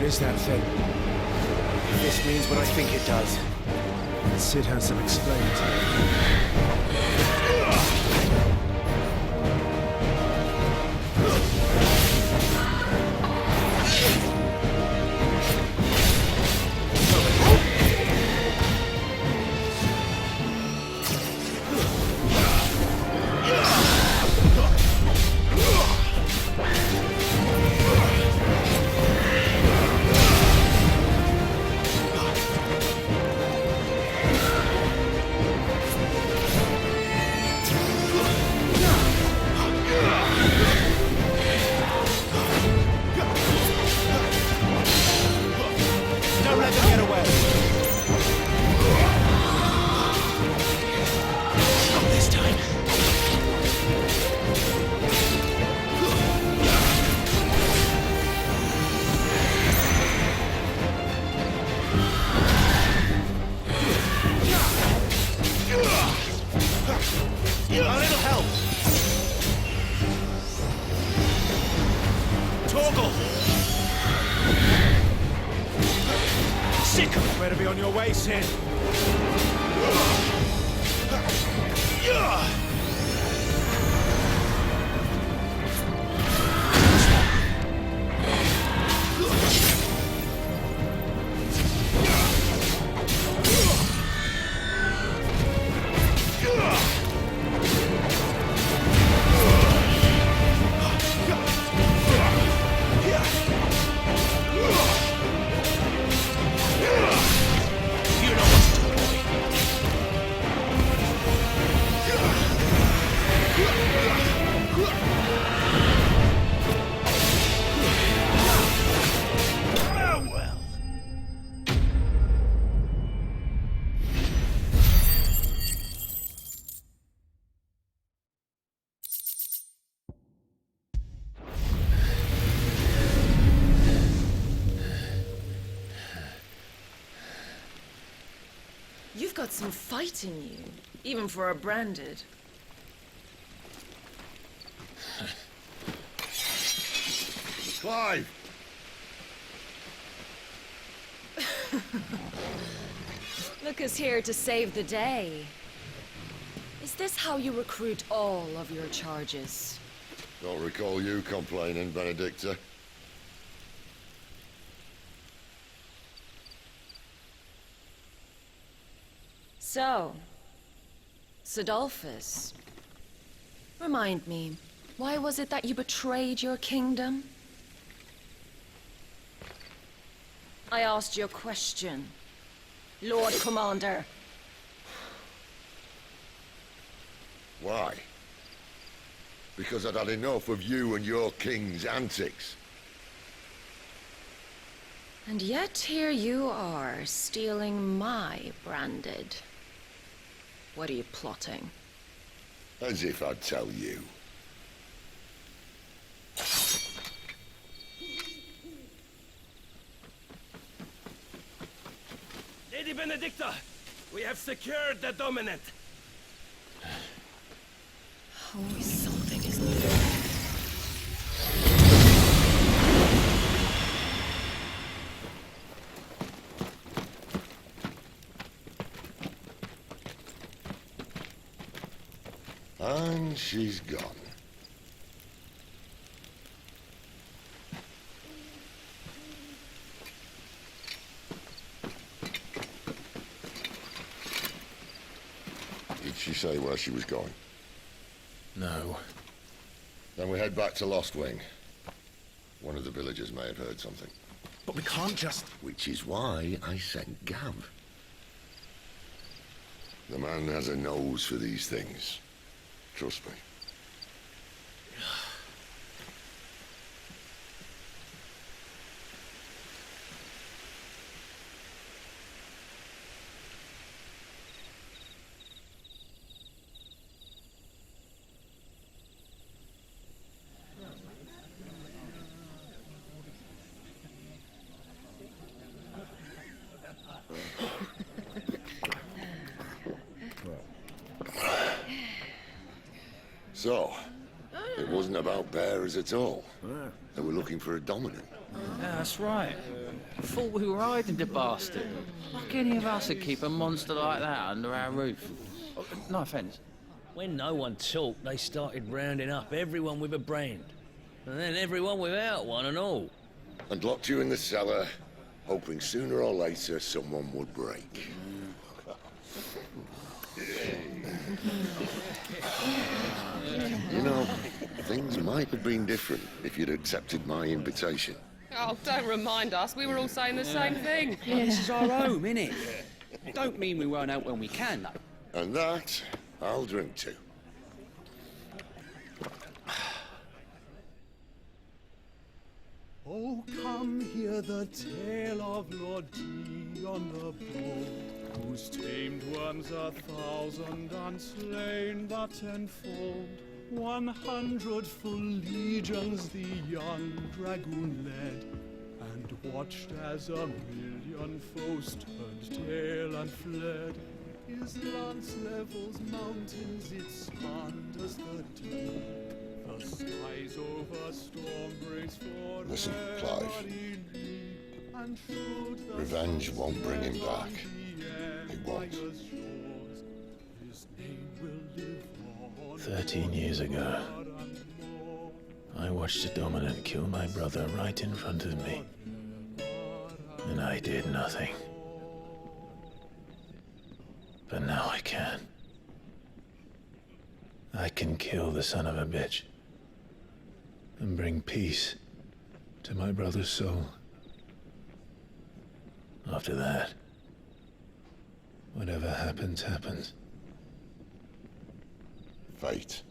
is that thing? If this means what I think it does. Cid has some explaining to do. Don't let them get away. Not this time. A little help. Torgal. Sick. Better be on your way, Cid. You've got some fight in you, even for a branded. Clive! Lucas here to save the day. Is this how you recruit all of your charges? Don't recall you complaining, Benedicta. So, Cidolfus, remind me, why was it that you betrayed your kingdom? I asked you a question, Lord Commander. Why? Because I'd had enough of you and your king's antics. And yet here you are, stealing my branded. What are you plotting? As if I'd tell you. Lady Benedicta, we have secured the Dominant. Always something, isn't there? And she's gone. Did she say where she was going? No. Then we head back to Lost Wing. One of the villagers may have heard something. But we can't just... Which is why I sent Gav. The man has a nose for these things. Trust me. So, It wasn't about bearers at all. They were looking for a dominant. Yeah, that's right. Thought we were hiding the bastard. Like any of us would keep a monster like that under our roof. No offence. When no one talked, they started rounding up everyone with a brand. And then everyone without one and all. And locked you in the cellar, hoping sooner or later someone would break. You know, things might have been different if you'd accepted my invitation. Oh, don't remind us. We were all saying the same thing. Yeah, this is our home, innit? Don't mean we won't out when we can, though. And that, I'll drink to. Oh, come hear the tale of Lord Dion the Bold, whose tamed worms 1,000 and slain the tenfold. 100 full legions the young dragoon led, and watched as 1,000,000 foes turned tail and fled. His lance levels mountains, it spanned as the deep. The skies over storm breaks for Listen, Clive. Revenge won't bring him back. It won't. 13 years ago, I watched a dominant kill my brother right in front of me. And I did nothing. But now I can. I can kill the son of a bitch and bring peace to my brother's soul. After that, whatever happens, happens. Fate.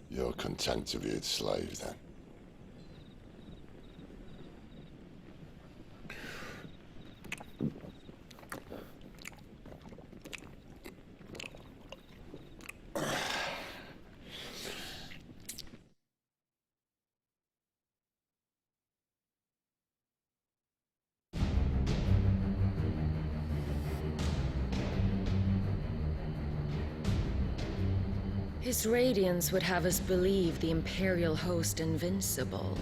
You're content to be its slave, then? His radiance would have us believe the Imperial host invincible.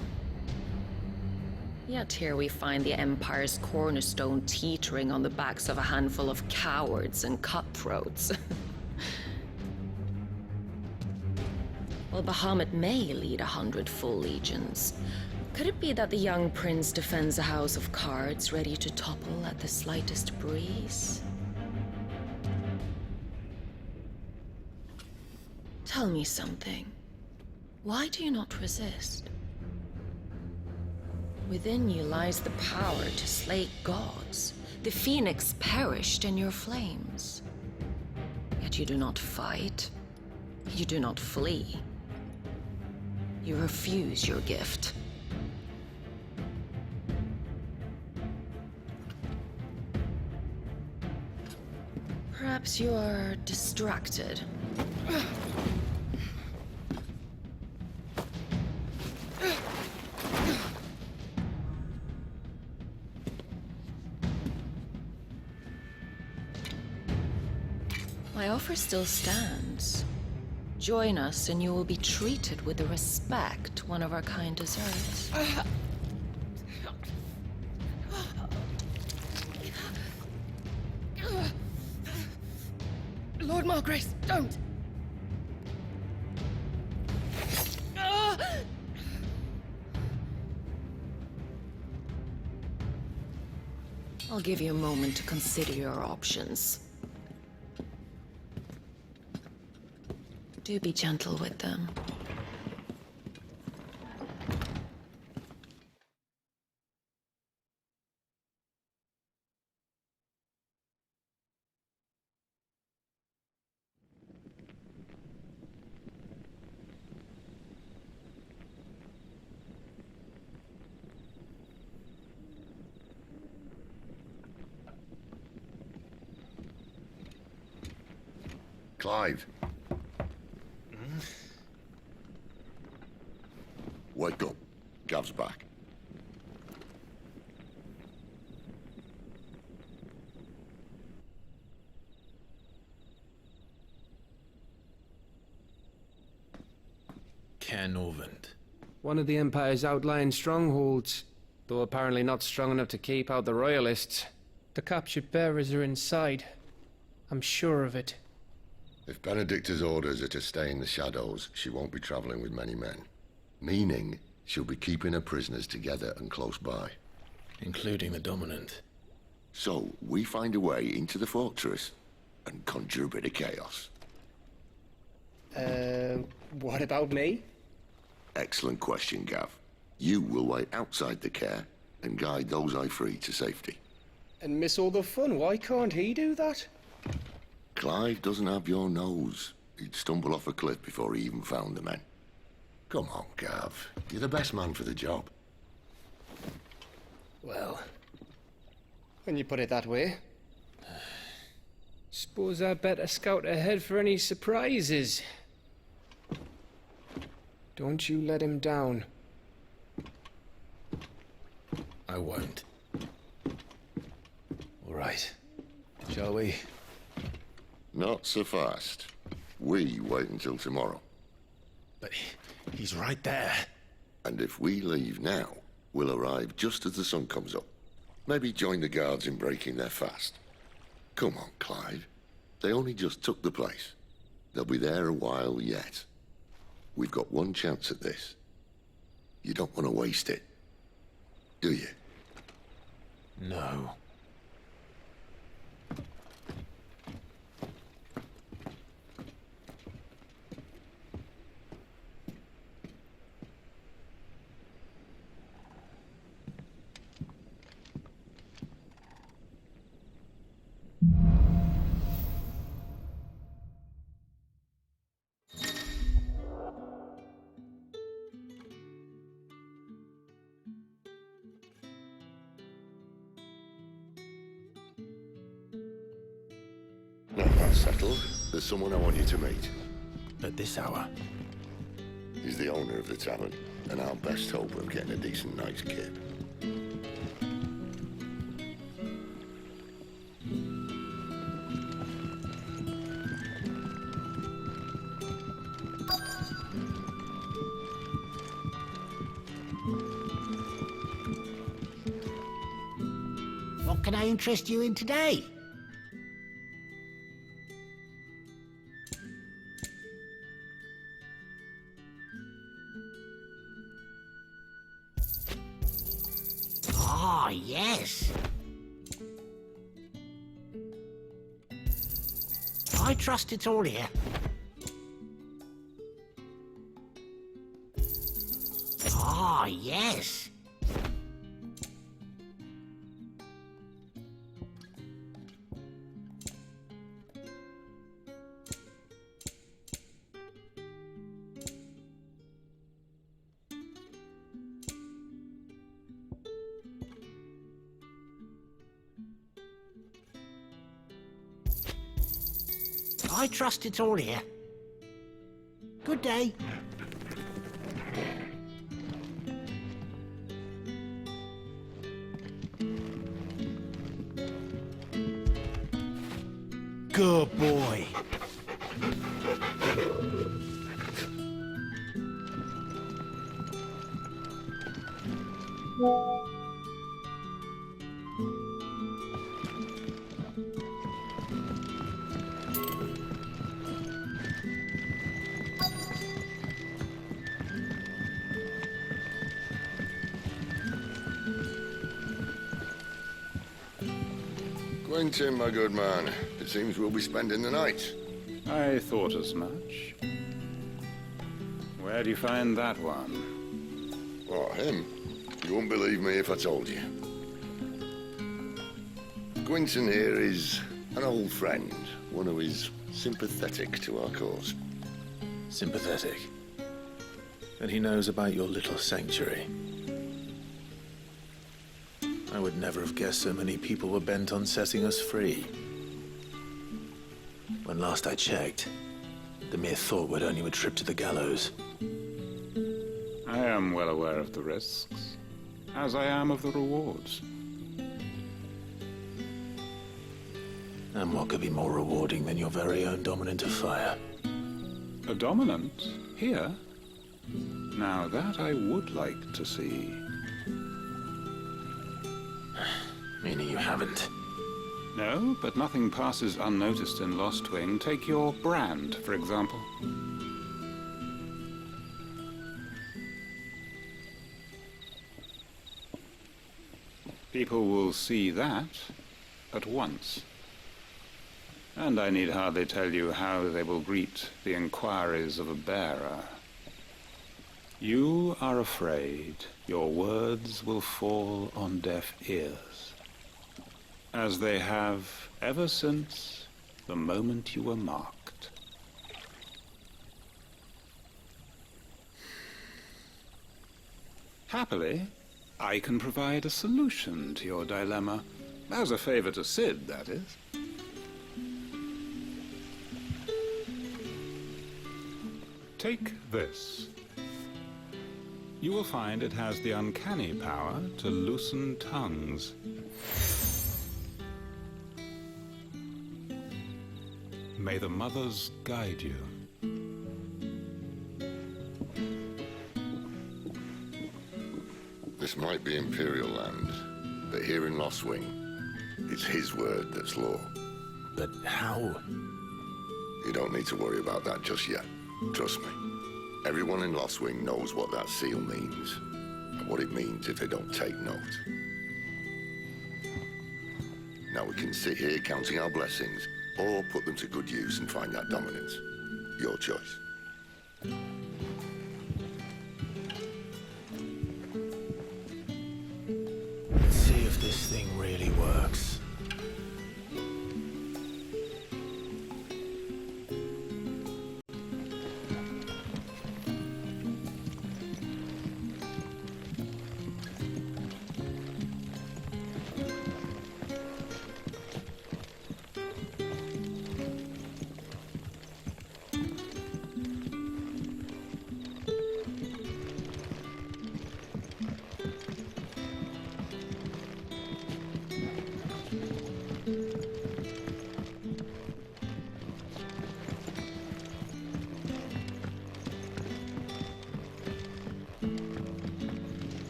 Yet here we find the Empire's cornerstone teetering on the backs of a handful of cowards and cutthroats. While Bahamut may lead 100 full legions, could it be that the young prince defends a house of cards ready to topple at the slightest breeze? Tell me something. Why do you not resist? Within you lies the power to slay gods. The phoenix perished in your flames. Yet you do not fight. You do not flee. You refuse your gift. Perhaps you are distracted. My offer still stands. Join us and you will be treated with the respect one of our kind deserves. Lord Margrace, don't! I'll give you a moment to consider your options. Do be gentle with them. Clive. Wake up. Gav's back. Caer Norvent? One of the Empire's outlying strongholds, though apparently not strong enough to keep out the Royalists. The captured bearers are inside. I'm sure of it. If Benedicta's orders are to stay in the shadows, she won't be traveling with many men. Meaning, she'll be keeping her prisoners together and close by. Including the Dominant. So, we find a way into the fortress and conjure a bit of chaos. What about me? Excellent question, Gav. You will wait outside the Caer and guide those I free to safety. And miss all the fun, why can't he do that? Clive doesn't have your nose. He'd stumble off a cliff before he even found the men. Come on, Gav. You're the best man for the job. Well, when you put it that way. Suppose I'd better scout ahead for any surprises. Don't you let him down. I won't. All right. Shall we? Not so fast. We wait until tomorrow. But he's right there. And if we leave now, we'll arrive just as the sun comes up. Maybe join the guards in breaking their fast. Come on, Clive. They only just took the place. They'll be there a while yet. We've got one chance at this. You don't want to waste it, do you? No. Now that's settled. There's someone I want you to meet. At this hour? He's the owner of the tavern, and our best hope of getting a decent night's kip. What can I interest you in today? Ah, yes. I trust it's all here. Ah, yes. I trust it's all here. Good day. Good boy. Quentin, my good man. It seems we'll be spending the night. I thought as much. Where do you find that one? What, him? You wouldn't believe me if I told you. Quentin here is an old friend, one who is sympathetic to our cause. Sympathetic. And he knows about your little sanctuary. I would never have guessed so many people were bent on setting us free. When last I checked, the mere thought would earn you a trip to the gallows. I am well aware of the risks, as I am of the rewards. And what could be more rewarding than your very own Dominant of Fire? A dominant? Here? Now that I would like to see. Meaning you haven't? No, but nothing passes unnoticed in Lostwing. Take your brand, for example. People will see that at once. And I need hardly tell you how they will greet the inquiries of a bearer. You are afraid your words will fall on deaf ears, as they have ever since the moment you were marked. Happily, I can provide a solution to your dilemma, as a favor to Cid, that is. Take this. You will find it has the uncanny power to loosen tongues. May the mothers guide you. This might be Imperial land, but here in Lostwing, it's his word that's law. But how? You don't need to worry about that just yet. Trust me. Everyone in Lostwing knows what that seal means, and what it means if they don't take note. Now we can sit here counting our blessings, or put them to good use and find that dominance. Your choice. Let's see if this thing really works.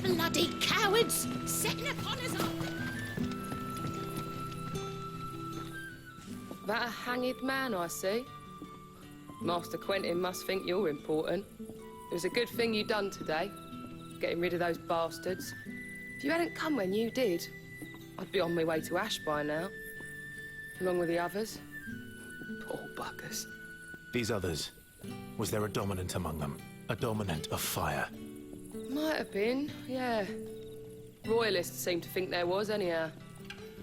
Bloody cowards! Setting upon us all! That a hanged man I see? Master Quentin must think you're important. It was a good thing you done today, getting rid of those bastards. If you hadn't come when you did, I'd be on my way to Ash by now, along with the others. Poor buggers. These others, was there a dominant among them? A dominant of fire? Might have been, yeah. Royalists seem to think there was, anyhow.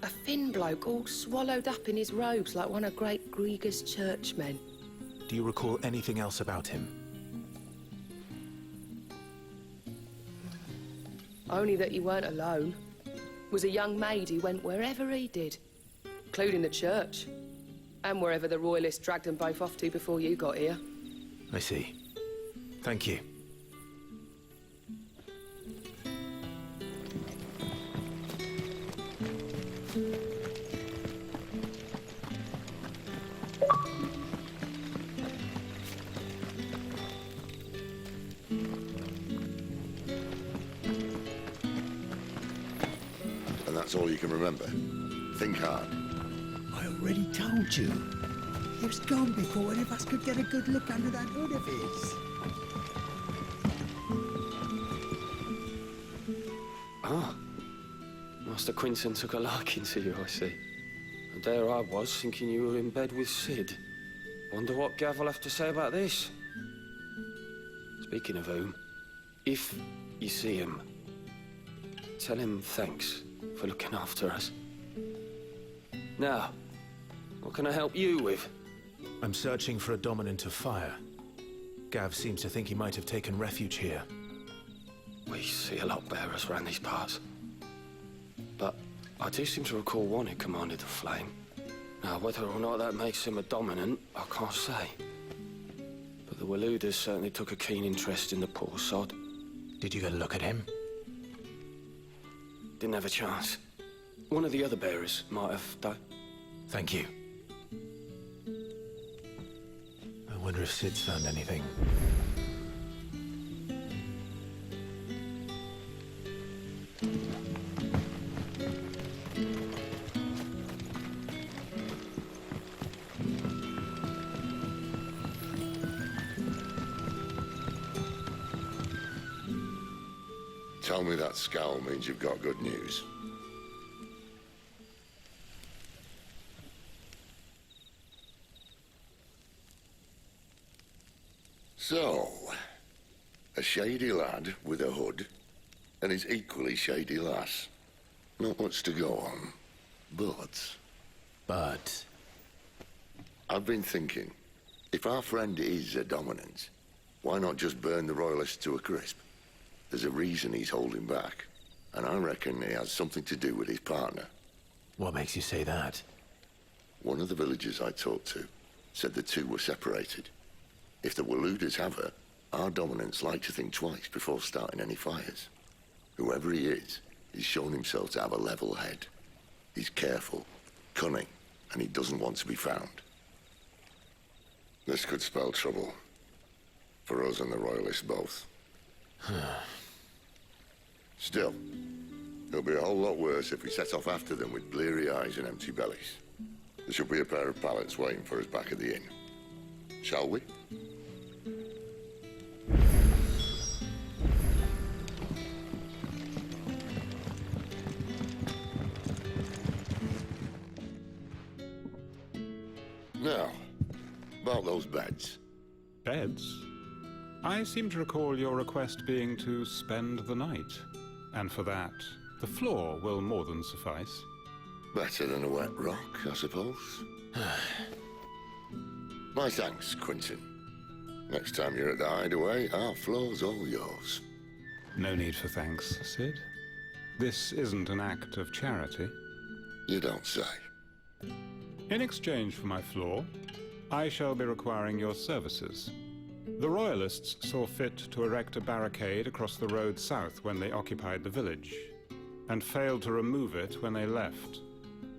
A thin bloke all swallowed up in his robes like one of Great Gregor's churchmen. Do you recall anything else about him? Only that he weren't alone. Was a young maid who went wherever he did, including the church, and wherever the Royalists dragged them both off to before you got here. I see. Thank you. And that's all you can remember. Think hard. I already told you. He was gone before any of us could get a good look under that hood of his. Ah. Master Quinton took a liking to you, I see. And there I was, thinking you were in bed with Cid. Wonder what Gav will have to say about this. Speaking of whom, if you see him, tell him thanks for looking after us. Now, what can I help you with? I'm searching for a dominant of fire. Gav seems to think he might have taken refuge here. We see a lot bearers around these parts. But I do seem to recall one who commanded the flame. Now, whether or not that makes him a dominant, I can't say. But the Waluders certainly took a keen interest in the poor sod. Did you get a look at him? Didn't have a chance. One of the other bearers might have, though. Thank you. wonder if Sid's found anything. Tell me that scowl means you've got good news. So, a shady lad with a hood and his equally shady lass. Not much to go on, but... I've been thinking, if our friend is a dominant, why not just burn the Royalists to a crisp? There's a reason he's holding back, and I reckon he has something to do with his partner. What makes you say that? One of the villagers I talked to said the two were separated. If the Waluders have her, our dominants like to think twice before starting any fires. Whoever he is, he's shown himself to have a level head. He's careful, cunning, and he doesn't want to be found. This could spell trouble. For us and the Royalists both. Still, it'll be a whole lot worse if we set off after them with bleary eyes and empty bellies. There should be a pair of pallets waiting for us back at the inn. Shall we? Now, about those beds. Beds? I seem to recall your request being to spend the night. And for that, the floor will more than suffice. Better than a wet rock, I suppose. My thanks, Quinton. Next time you're at the Hideaway, our floor's all yours. No need for thanks, Sid. This isn't an act of charity. You don't say. In exchange for my floor, I shall be requiring your services. The Royalists saw fit to erect a barricade across the road south when they occupied the village, and failed to remove it when they left.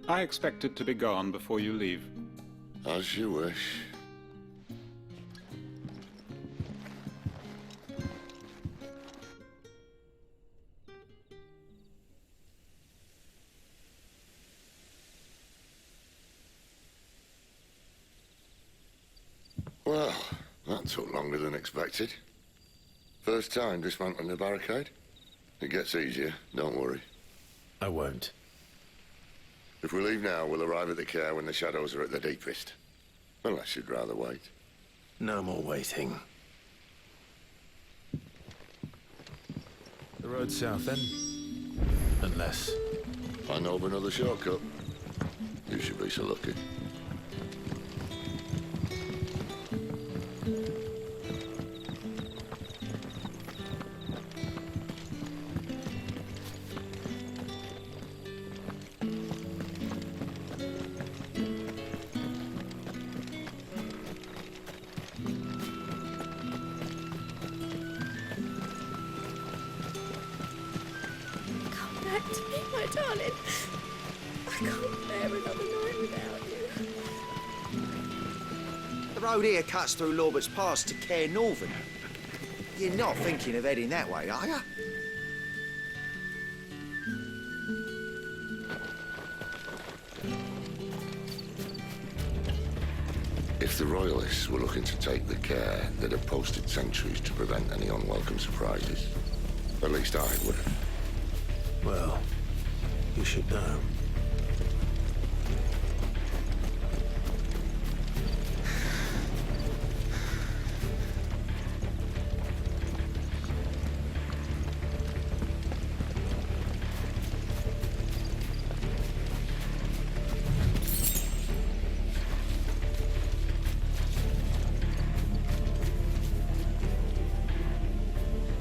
I expect it to be gone before you leave. As you wish. Well, that took longer than expected. First time dismantling the barricade? It gets easier, don't worry. I won't. If we leave now, we'll arrive at the Care when the shadows are at the deepest. Unless you'd rather wait. No more waiting. The road south, then? Unless... I know of another shortcut. You should be so lucky. Darling, I can't bear another night without you. The road here cuts through Lorbert's Pass to Care Northern. You're not thinking of heading that way, are you? If the Royalists were looking to take the Care, they'd have posted sentries to prevent any unwelcome surprises. At least I would have. Well... you should know.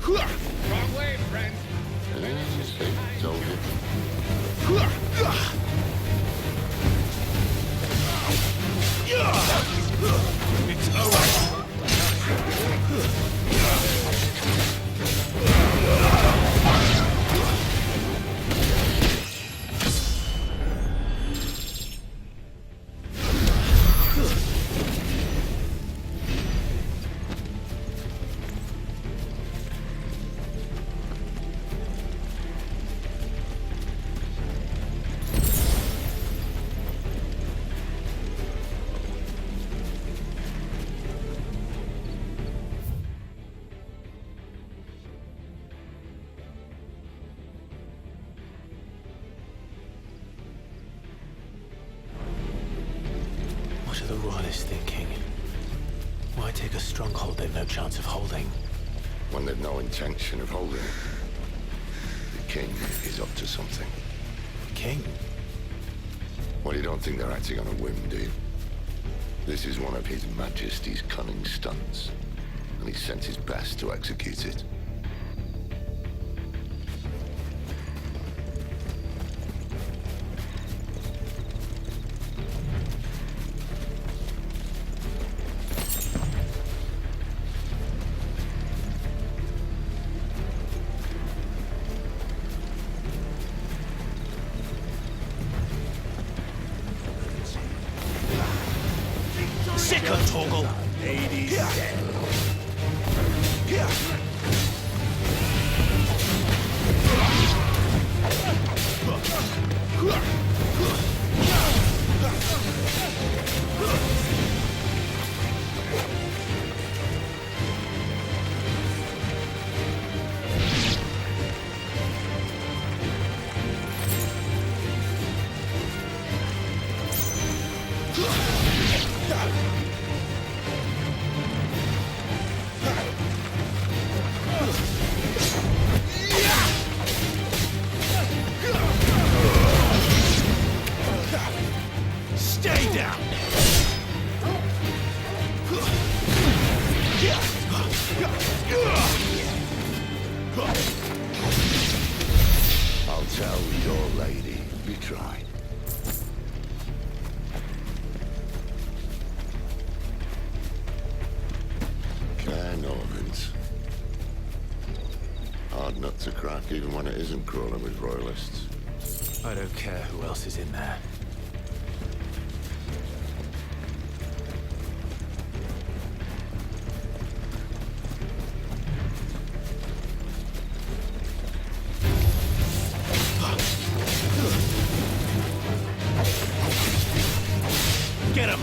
Wrong way, friend. Told you. the Royalists thinking? Why take a stronghold they've no chance of holding? When they've no intention of holding it. The king is up to something. King? Well, you don't think they're acting on a whim, do you? This is one of His Majesty's cunning stunts, and he sent his best to execute it. Sicker, Torgal! Ladies dead. Stay down! I'll tell your lady you tried. Caer Norvins. Hard nut to crack, even when it isn't crawling with royalists. I don't care who else is in there. Get him!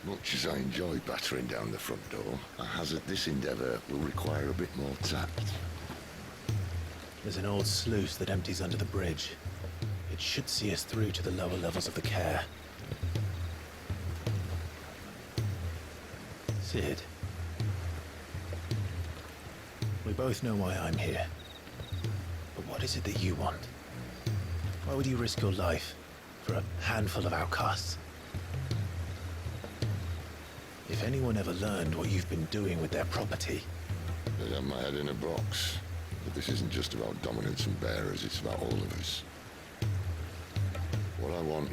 Much as I enjoy battering down the front door, I hazard this endeavour will require a bit more tact. There's an old sluice that empties under the bridge. It should see us through to the lower levels of the Caer. Cid. We both know why I'm here. But what is it that you want? Why would you risk your life for a handful of outcasts? If anyone ever learned what you've been doing with their property... They'd have my head in a box. But this isn't just about dominance and bearers, it's about all of us. What I want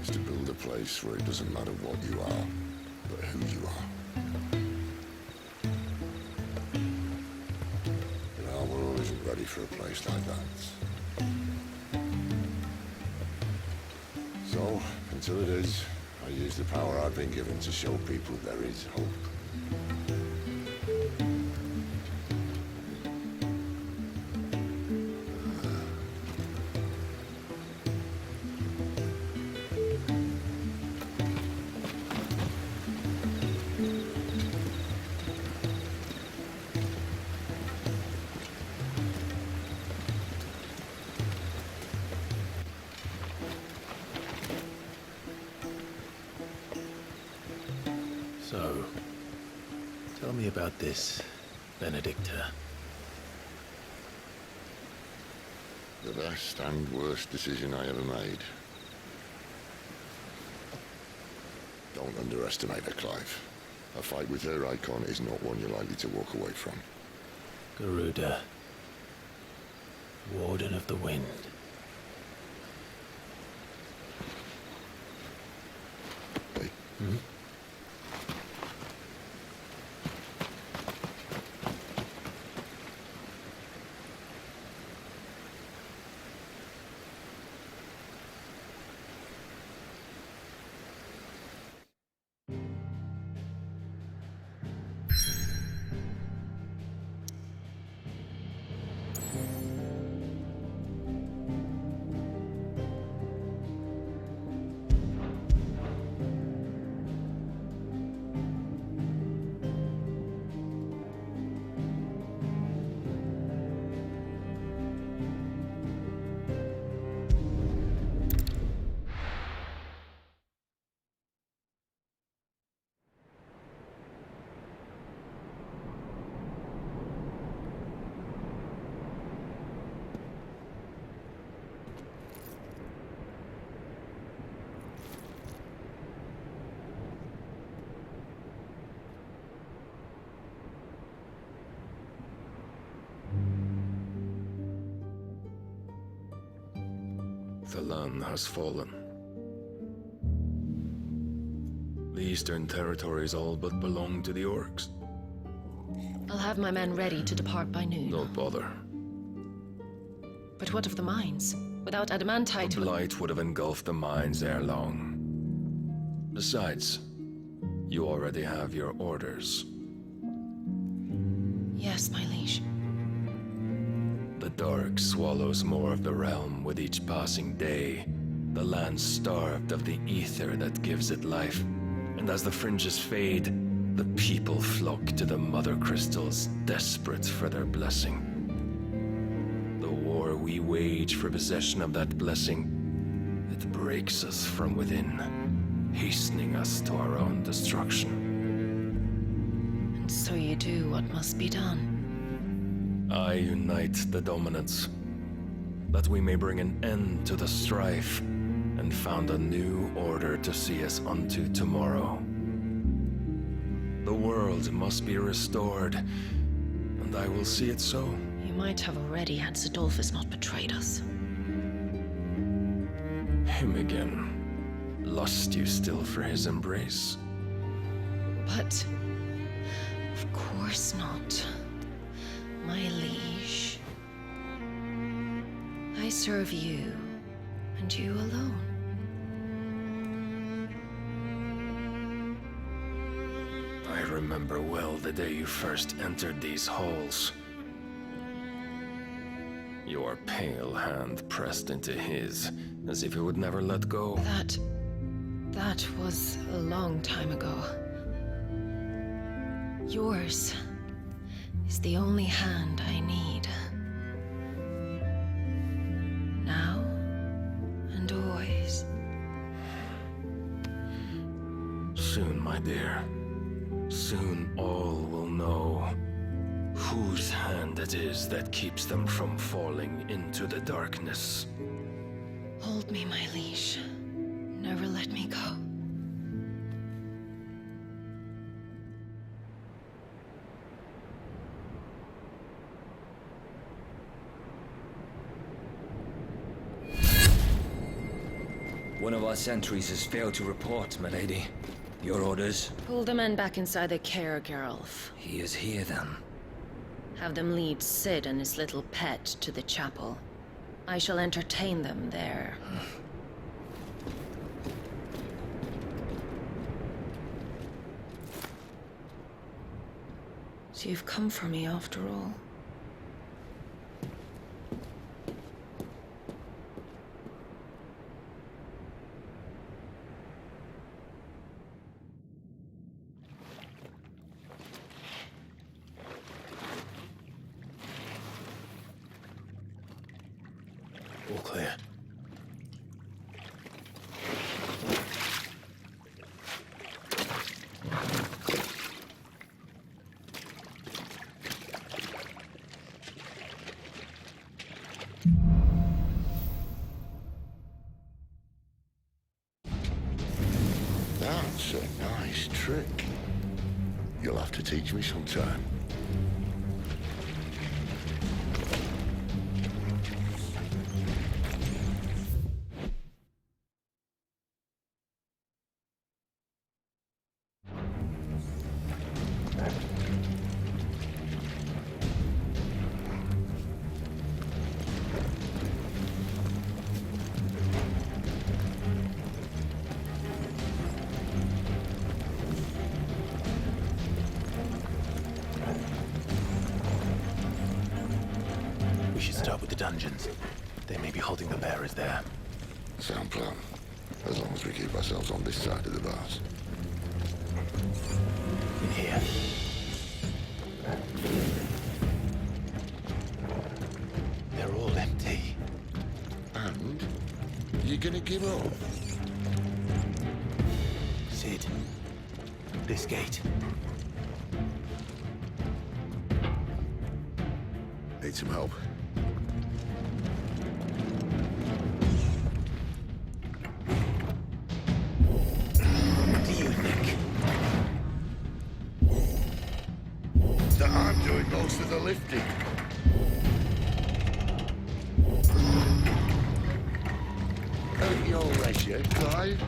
is to build a place where it doesn't matter what you are, but who you are. But our world isn't ready for a place like that. So, until it is, I use the power I've been given to show people there is hope. So, tell me about this Benedicta. The best and worst decision I ever made. Don't underestimate her, Clive. A fight with her icon is not one you're likely to walk away from. Garuda. Warden of the Wind. Hey? Hmm? The land has fallen. The Eastern Territories all but belong to the Orcs. I'll have my men ready to depart by noon. Don't bother. But what of the mines? Without adamantite... The Blight would have engulfed the mines ere long. Besides, you already have your orders. Yes, my liege. The dark swallows more of the realm with each passing day. The land starved of the ether that gives it life. And as the fringes fade, the people flock to the mother crystals, desperate for their blessing. The war we wage for possession of that blessing, it breaks us from within, hastening us to our own destruction. And so you do what must be done. I unite the dominants, that we may bring an end to the strife, and found a new order to see us unto tomorrow. The world must be restored, and I will see it so. You might have already had Zidolphus not betrayed us. Him again. Lust you still for his embrace? But... of course not. My liege. I serve you, and you alone. I remember well the day you first entered these halls. Your pale hand pressed into his, as if it would never let go. That was a long time ago. Yours is the only hand I need. Now and always. Soon, my dear. Soon all will know whose hand it is that keeps them from falling into the darkness. Hold me, my liege. Never let me go. One of our sentries has failed to report, my lady. Your orders? Pull the men back inside the care, Geralf. He is here, then. Have them lead Cid and his little pet to the chapel. I shall entertain them there. So you've come for me after all. All clear. trick. You'll have to teach me sometime. We should start with the dungeons. They may be holding the bearers there. Sound plan. As long as we keep ourselves on this side of the bars. In here. They're all empty. And? You're gonna give up? Sid. This gate. Need some help? What do you think? That I'm doing most of the lifting. Ain't your rest yet, Clive?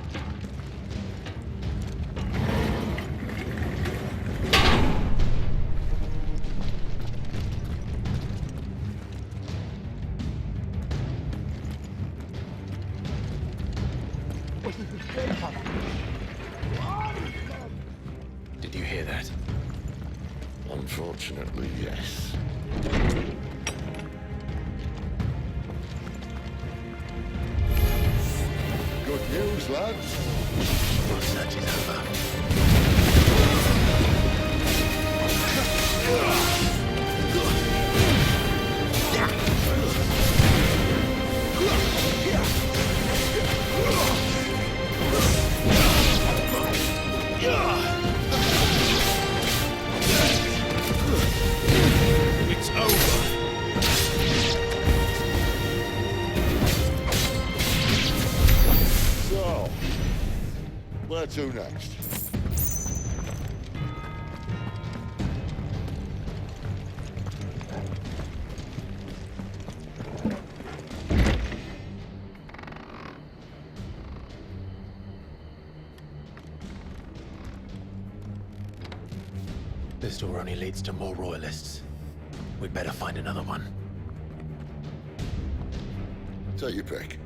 Did you hear that? Unfortunately, yes. Good news, lads. Our search is over. It's over. So, where to next? This door only leads to more royalists. We'd better find another one. Take your pick.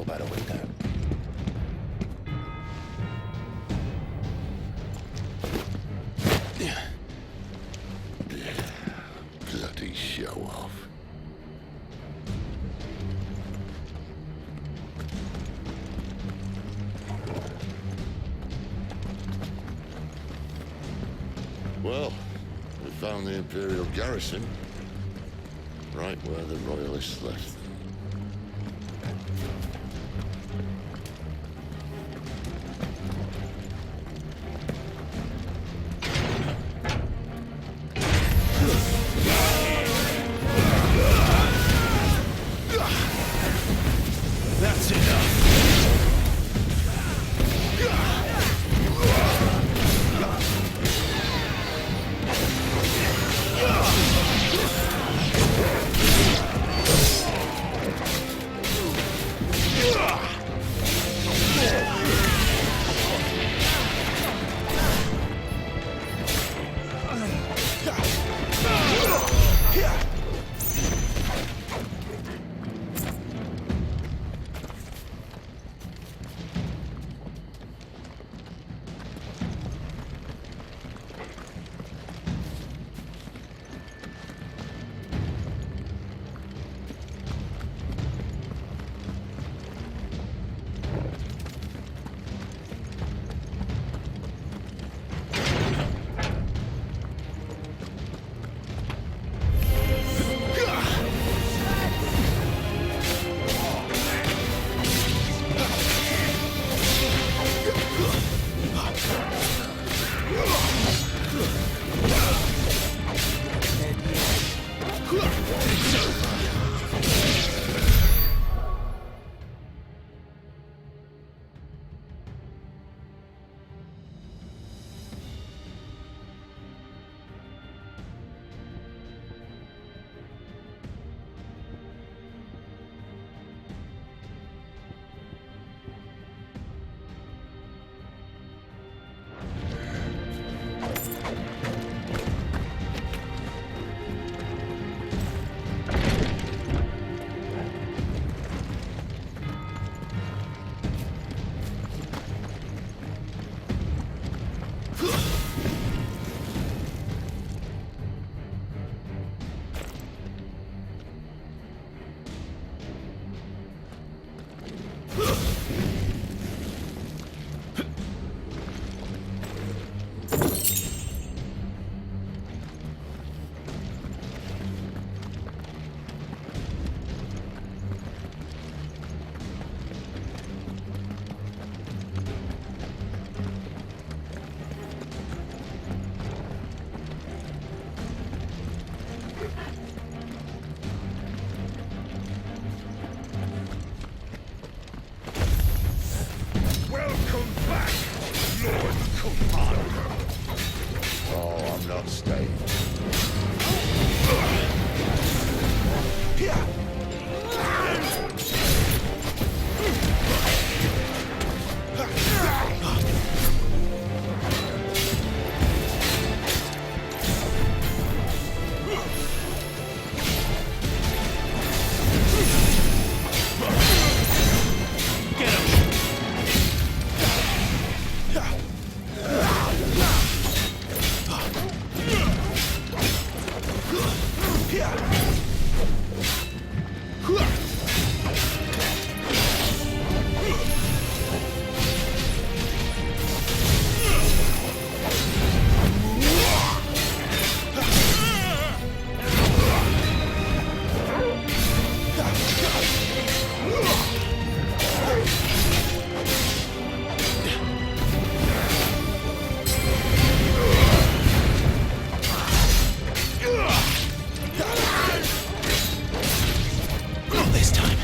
help out a window. Bloody show off. Well, we found the Imperial garrison, right where the Royalists left them. That's enough! This time.